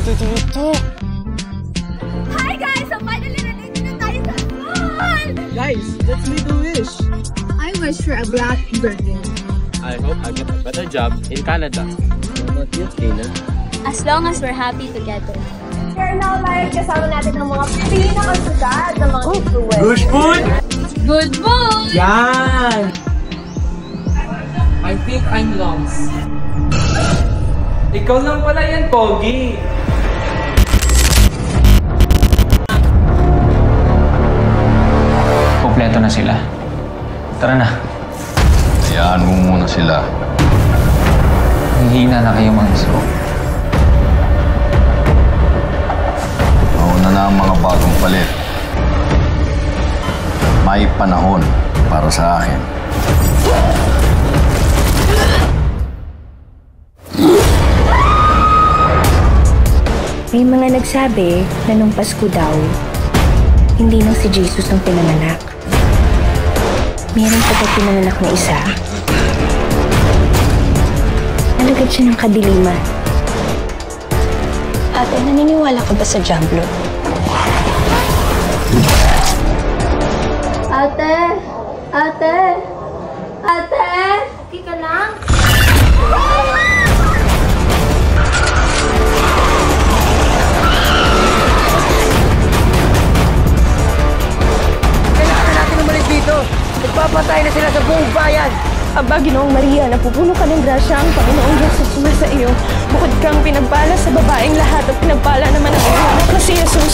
Dito. Hi guys! So finally nandito na tayo sa school! Guys, let's make a wish. I wish for a black birthday. I hope I get a better job in Canada. What about you, Tina? As long as we're happy together. We're now live kasama natin ang mga pinakasugat ng mga influencers. Good food! Good food! Yan! I think I'm lost. Ikaw lang pala yan, Pogi. Kompleto na sila. Tara na. Hayaan mo muna sila. Hihina na kayo mga islo. Mauna na ang mga bagong palit. May panahon para sa akin. May mga nagsabi na nung Pasko daw, hindi nang si Jesus ang pinanganak. Mayroong pagkat pinanganak na isa. Nalagad siya ng kadiliman. Ate, naniniwala ka ba sa Diablo? Ate! Ate! Ate! Okay ka lang? Kailangan natin umalik dito. Nagpapatay na sila sa buong bayan. Aba, Ginoong Maria, napupuno ka ng grasya ang Panginoong Diyos sa suma sa iyo. Bukod kang pinagpala sa babaeng lahat at pinagpala naman ang iyong anak na si Jesus.